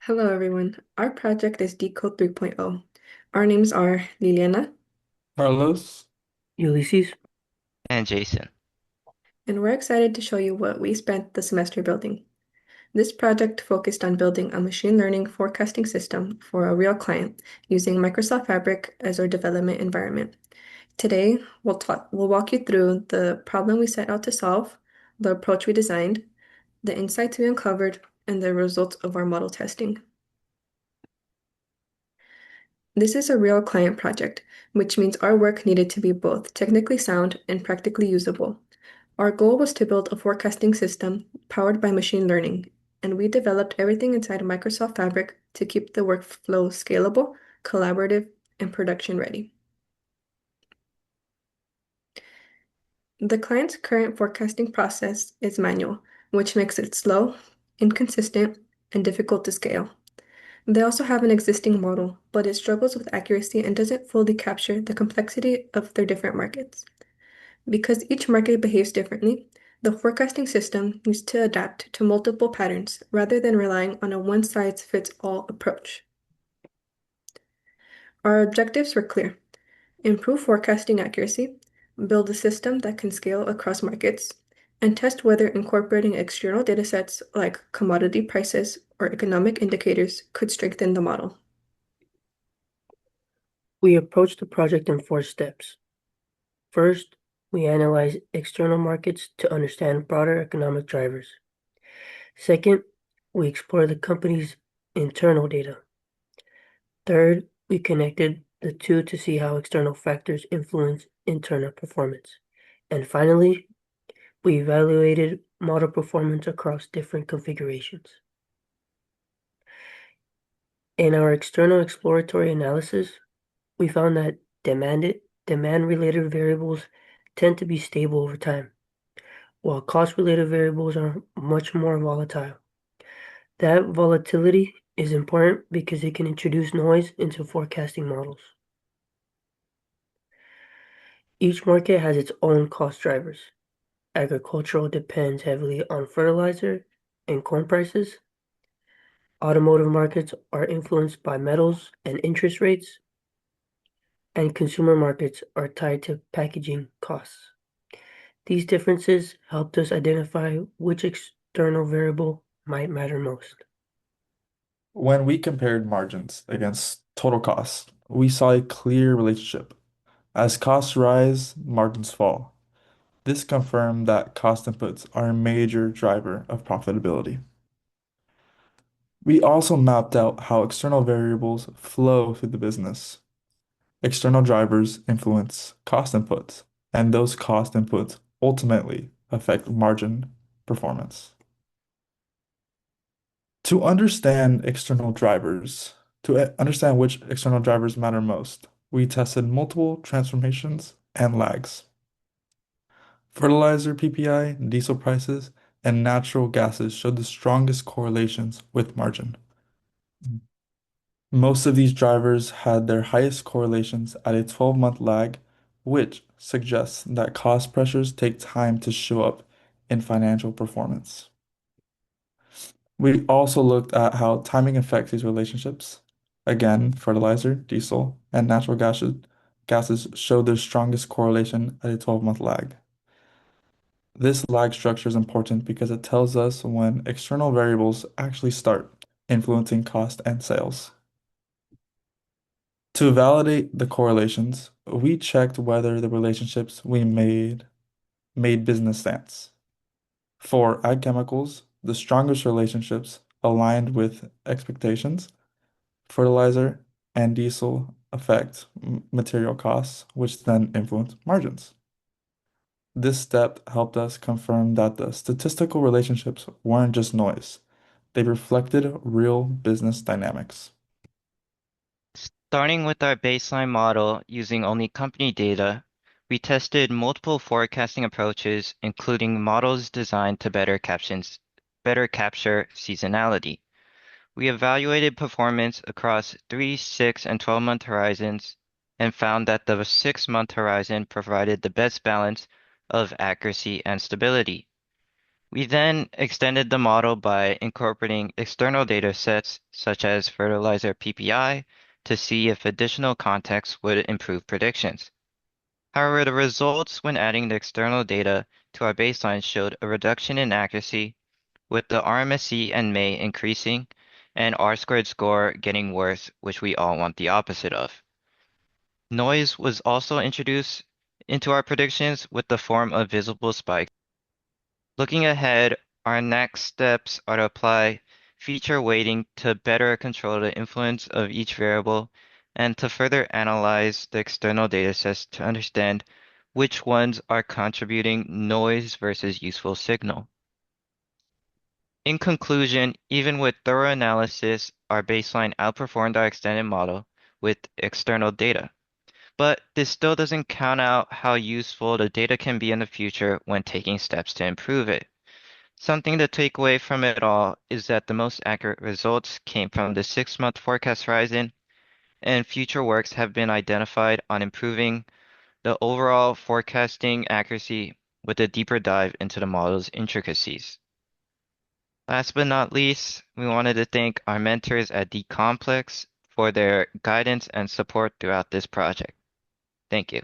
Hello, everyone. Our project is DKODE 3.0. Our names are Liliana, Carlos, Ulysses, And Jason. and we're excited to show you what we spent the semester building. This project focused on building a machine learning forecasting system for a real client using Microsoft Fabric as our development environment. Today, we'll walk you through the problem we set out to solve, the approach we designed, the insights we uncovered, and the results of our model testing. This is a real client project, which means our work needed to be both technically sound and practically usable. Our goal was to build a forecasting system powered by machine learning, and we developed everything inside of Microsoft Fabric to keep the workflow scalable, collaborative, and production ready. The client's current forecasting process is manual, which makes it slow, inconsistent, and difficult to scale. They also have an existing model, but it struggles with accuracy and doesn't fully capture the complexity of their different markets. Because each market behaves differently, the forecasting system needs to adapt to multiple patterns rather than relying on a one-size-fits-all approach. Our objectives were clear: improve forecasting accuracy, build a system that can scale across markets, and test whether incorporating external datasets like commodity prices or economic indicators could strengthen the model. we approached the project in 4 steps. First, we analyzed external markets to understand broader economic drivers. Second, we explored the company's internal data. Third, we connected the two to see how external factors influence internal performance. And finally, we evaluated model performance across different configurations. In our external exploratory analysis, we found that demand-related variables tend to be stable over time, while cost-related variables are much more volatile. That volatility is important because it can introduce noise into forecasting models. Each market has its own cost drivers. Agricultural depends heavily on fertilizer and corn prices. Automotive markets are influenced by metals and interest rates, and consumer markets are tied to packaging costs. These differences helped us identify which external variable might matter most. when we compared margins against total costs, we saw a clear relationship. As costs rise, margins fall. This confirmed that cost inputs are a major driver of profitability. We also mapped out how external variables flow through the business. External drivers influence cost inputs, and those cost inputs ultimately affect margin performance. To understand which external drivers matter most, we tested multiple transformations and lags. Fertilizer PPI, diesel prices, and natural gases showed the strongest correlations with margin. Most of these drivers had their highest correlations at a 12-month lag, which suggests that cost pressures take time to show up in financial performance. We also looked at how timing affects these relationships. Again, fertilizer, diesel, and gases show their strongest correlation at a 12-month lag. This lag structure is important because it tells us when external variables actually start influencing cost and sales. To validate the correlations, we checked whether the relationships we made business sense. For ag chemicals, the strongest relationships aligned with expectations. Fertilizer and diesel affect material costs, which then influence margins. This step helped us confirm that the statistical relationships weren't just noise, they reflected real business dynamics. Starting with our baseline model using only company data, we tested multiple forecasting approaches, including models designed to better capture seasonality. We evaluated performance across 3, 6, and 12-month horizons and found that the 6-month horizon provided the best balance of accuracy and stability. We then extended the model by incorporating external data sets such as fertilizer PPI to see if additional context would improve predictions. However, the results when adding the external data to our baseline showed a reduction in accuracy, with the RMSE and May increasing and R squared score getting worse, which we all want the opposite of. Noise was also introduced into our predictions with the form of visible spikes. Looking ahead, our next steps are to apply feature weighting to better control the influence of each variable and to further analyze the external datasets to understand which ones are contributing noise versus useful signal. In conclusion, even with thorough analysis, our baseline outperformed our extended model with external data. But this still doesn't count out how useful the data can be in the future when taking steps to improve it. Something to take away from it all is that the most accurate results came from the 6-month forecast horizon, and future works have been identified on improving the overall forecasting accuracy with a deeper dive into the model's intricacies. Last but not least, we wanted to thank our mentors at DComplex for their guidance and support throughout this project. Thank you.